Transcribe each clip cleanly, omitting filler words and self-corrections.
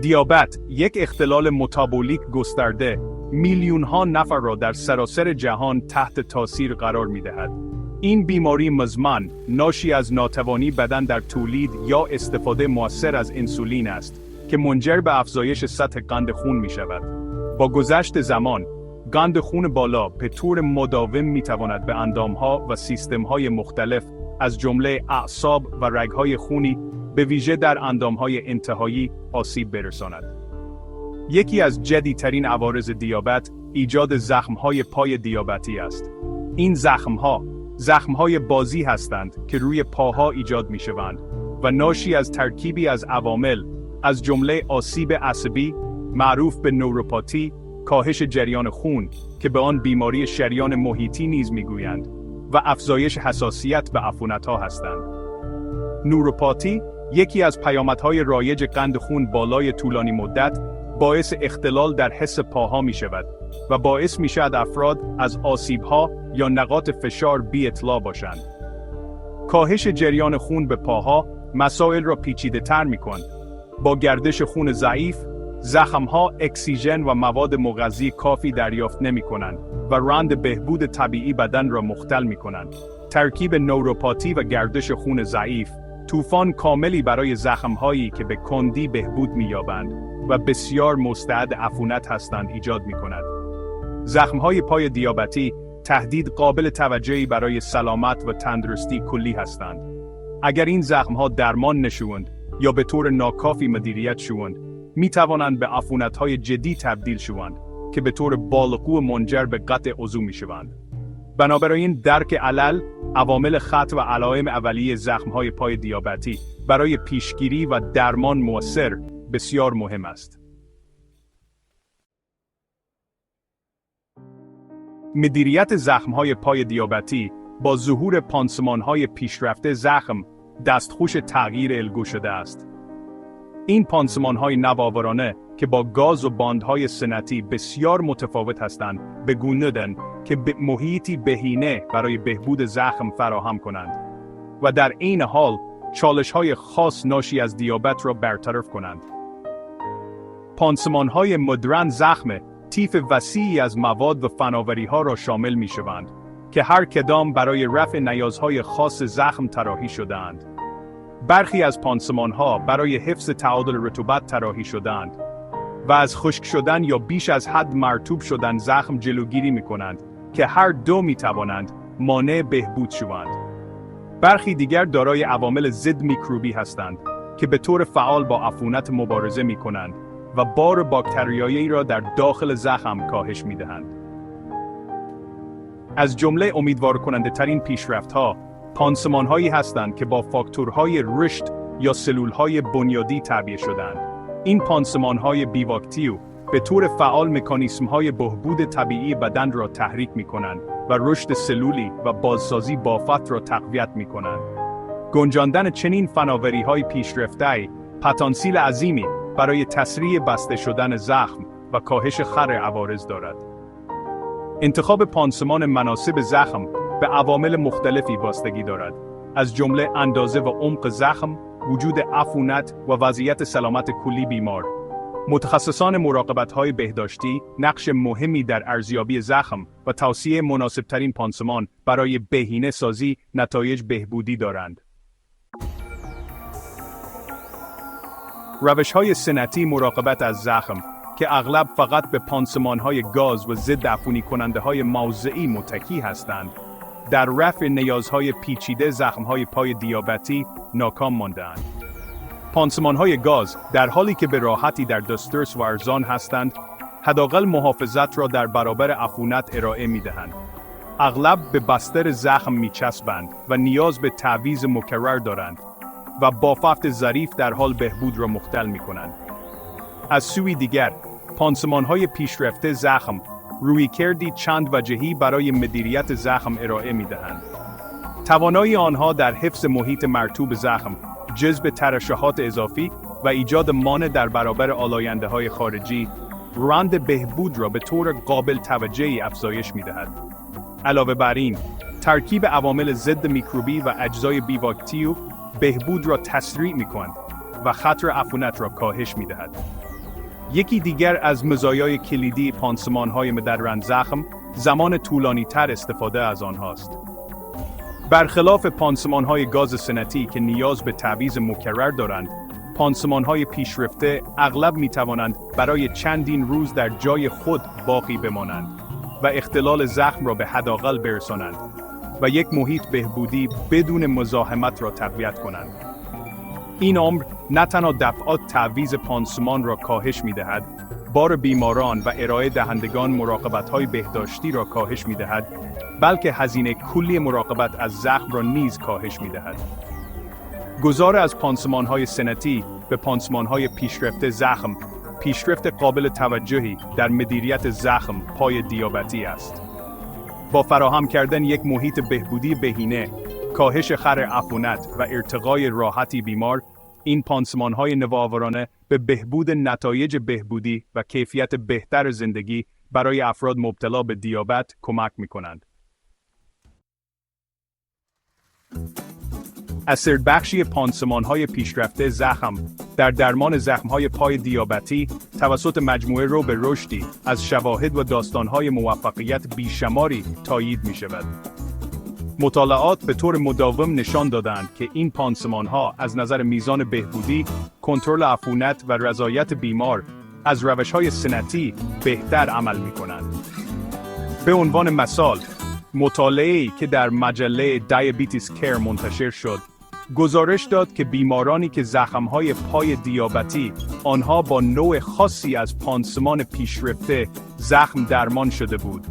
دیابت یک اختلال متابولیک گسترده میلیون‌ها نفر را در سراسر جهان تحت تاثیر قرار می‌دهد. این بیماری مزمن ناشی از ناتوانی بدن در تولید یا استفاده مؤثر از انسولین است که منجر به افزایش سطح قند خون می‌شود. با گذشت زمان، قند خون بالا به طور مداوم می‌تواند به اندام‌ها و سیستم‌های مختلف از جمله اعصاب و رگ‌های خونی به ویژه در اندام‌های انتهایی آسیب برساند. یکی از جدی‌ترین عوارض دیابت ایجاد زخم‌های پای دیابتی است. این زخم‌های بازی هستند که روی پاها ایجاد می‌شوند و ناشی از ترکیبی از عوامل از جمله آسیب عصبی معروف به نوروپاتی، کاهش جریان خون که به آن بیماری شریان محیطی نیز می‌گویند و افزایش حساسیت به عفونت‌ها هستند. نوروپاتی یکی از پیامدهای رایج قند خون بالای طولانی مدت باعث اختلال در حس پاها می شود و باعث می شود افراد از آسیبها یا نقاط فشار بی اطلاع باشند. کاهش جریان خون به پاها مسائل را پیچیده تر می کند. با گردش خون ضعیف، زخمها اکسیژن و مواد مغذی کافی دریافت نمی کنند و روند بهبود طبیعی بدن را مختل می کنند. ترکیب نوروپاتی و گردش خون ضعیف طوفان کاملی برای زخم‌هایی که به کندی بهبود می‌یابند و بسیار مستعد عفونت هستند ایجاد می‌کند. زخم‌های پای دیابتی تهدید قابل توجهی برای سلامت و تندرستی کلی هستند. اگر این زخم‌ها درمان نشوند یا به طور ناکافی مدیریت شوند، می‌توانند به عفونت‌های جدی تبدیل شوند که به طور بالقوه منجر به قطع عضو می‌شوند. بنابراین درک علل، عوامل خطر و علائم اولیه زخم‌های پای دیابتی برای پیشگیری و درمان مؤثر بسیار مهم است. مدیریت زخم‌های پای دیابتی با ظهور پانسمان‌های پیشرفته زخم دستخوش تغییر الگو شده است. این پانسمان‌های نوآورانه که با گاز و باندهای سنتی بسیار متفاوت هستند، به گونه دارند که محیطی بهینه برای بهبود زخم فراهم کنند و در عین حال چالش‌های خاص ناشی از دیابت را برطرف کنند. پانسمان‌های مدرن زخم طیف وسیعی از مواد و فناوری‌ها را شامل می‌شوند که هر کدام برای رفع نیازهای خاص زخم طراحی شده‌اند. برخی از پانسمان‌ها برای حفظ تعادل رطوبت طراحی شده‌اند و از خشک شدن یا بیش از حد مرطوب شدن زخم جلوگیری می‌کنند که هر دو می‌توانند مانع بهبود شوند. برخی دیگر دارای عوامل ضد میکروبی هستند که به طور فعال با عفونت مبارزه می‌کنند و بار باکتریایی را در داخل زخم کاهش می‌دهند. از جمله امیدوارکننده ترین پیشرفت‌ها پانسمان‌هایی هستند که با فاکتورهای رشد یا سلول‌های بنیادی تعبیه شده‌اند. این پانسمان‌های بیواکتیو به طور فعال مکانیسم‌های بهبود طبیعی بدن را تحریک می‌کنند و رشد سلولی و بازسازی بافت را تقویت می‌کنند. گنجاندن چنین فناوری‌های پیشرفته پتانسیل عظیمی برای تسریع بسته شدن زخم و کاهش خطر عوارض دارد. انتخاب پانسمان مناسب زخم به عوامل مختلفی بستگی دارد، از جمله اندازه و عمق زخم، وجود عفونت و وضعیت سلامت کلی بیمار. متخصصان مراقبت‌های بهداشتی نقش مهمی در ارزیابی زخم و توصیه مناسب‌ترین پانسمان برای بهینه سازی نتایج بهبودی دارند. روش‌های سنتی مراقبت از زخم که اغلب فقط به پانسمان‌های گاز و ضد عفونی کننده‌های موضعی متکی هستند، در رفع نیازهای پیچیده زخم‌های پای دیابتی ناکام مانده‌اند. پانسمان‌های گاز در حالی که به راحتی در دسترس و ارزان هستند، حداقل محافظت را در برابر عفونت ارائه می‌دهند. اغلب به بستر زخم می‌چسبند و نیاز به تعویض مکرر دارند و بافت ظریف در حال بهبود را مختل می‌کنند. از سوی دیگر، پانسمان‌های پیشرفته زخم رویکردی چند وجهی برای مدیریت زخم ارائه می‌دهند. توانایی آنها در حفظ محیط مرطوب زخم، جذب ترشحات اضافی و ایجاد مانع در برابر آلاینده‌های خارجی، روند بهبود را به طور قابل توجهی افزایش می‌دهد. علاوه بر این، ترکیب عوامل ضد میکروبی و اجزای بیواکتیو بهبود را تسریع می‌کند و خطر عفونت را کاهش می‌دهد. یکی دیگر از مزایای کلیدی پانسمان‌های مدرن زخم، زمان طولانی‌تر استفاده از آنهاست. برخلاف پانسمان‌های گاز سنتی که نیاز به تعویض مکرر دارند، پانسمان‌های پیشرفته اغلب می‌توانند برای چندین روز در جای خود باقی بمانند و اختلال زخم را به حداقل برسانند و یک محیط بهبودی بدون مزاحمت را تقویت کنند. این امر نه تنها دفعات تعویض پانسمان را کاهش می‌دهد، بار بیماران و ارائه دهندگان مراقبت‌های بهداشتی را کاهش می‌دهد، بلکه هزینه کلی مراقبت از زخم را نیز کاهش می‌دهد. گذار از پانسمان‌های سنتی به پانسمان‌های پیشرفته زخم، پیشرفت قابل توجهی در مدیریت زخم پای دیابتی است. با فراهم کردن یک محیط بهبودی بهینه، کاهش خطر عفونت و ارتقای راحتی بیمار، این پانسمان‌های نوآورانه به بهبود نتایج بهبودی و کیفیت بهتر زندگی برای افراد مبتلا به دیابت کمک می‌کنند. اثربخشی پانسمان‌های پیشرفته زخم در درمان زخم‌های پای دیابتی توسط مجموعه رو به رشدی از شواهد و داستان‌های موفقیت بیشماری تایید می‌شود. مطالعات به طور مداوم نشان دادند که این پانسمان‌ها از نظر میزان بهبودی، کنترل عفونت و رضایت بیمار از روش‌های سنتی بهتر عمل می‌کنند. به عنوان مثال، مطالعه‌ای که در مجله دیابتیس کیر منتشر شد، گزارش داد که بیمارانی که زخم‌های پای دیابتی آنها با نوع خاصی از پانسمان پیشرفته زخم درمان شده بود،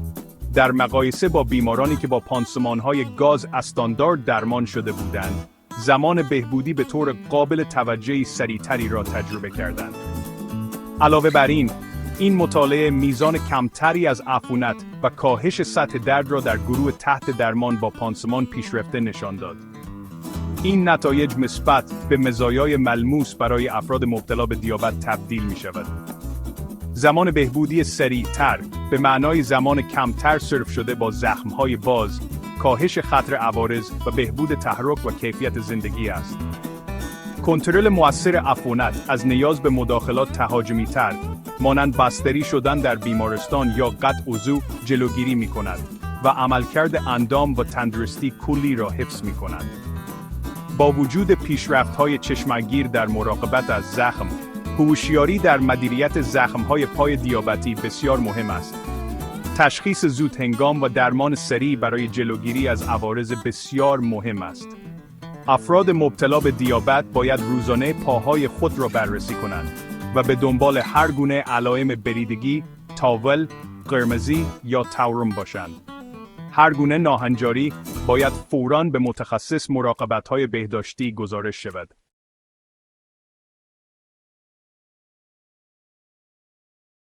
در مقایسه با بیمارانی که با پانسمان‌های گاز استاندارد درمان شده بودند، زمان بهبودی به طور قابل توجهی سریعتری را تجربه کردند. علاوه بر این مطالعه میزان کمتری از عفونت و کاهش سطح درد را در گروه تحت درمان با پانسمان پیشرفته نشان داد. این نتایج مثبت به مزایای ملموس برای افراد مبتلا به دیابت تبدیل می شود. زمان بهبودی سریعتر به معنای زمان کمتر سرف شده با زخم‌های باز، کاهش خطر عوارض و بهبود تحرک و کیفیت زندگی است. کنترل مؤثر عفونت از نیاز به مداخلات تهاجمی‌تر، مانند بستری شدن در بیمارستان یا قطع عضو جلوگیری می‌کند و عملکرد اندام و تندرستی کلی را حفظ می‌کند. با وجود پیشرفت‌های چشمگیر در مراقبت از زخم، هوشیاری در مدیریت زخم‌های پای دیابتی بسیار مهم است. تشخیص زودهنگام و درمان سریع برای جلوگیری از عوارض بسیار مهم است. افراد مبتلا به دیابت باید روزانه پاهای خود را بررسی کنند و به دنبال هر گونه علائم بریدگی، تاول، قرمزی یا تورم باشند. هر گونه ناهنجاری باید فوراً به متخصص مراقبت‌های بهداشتی گزارش شود.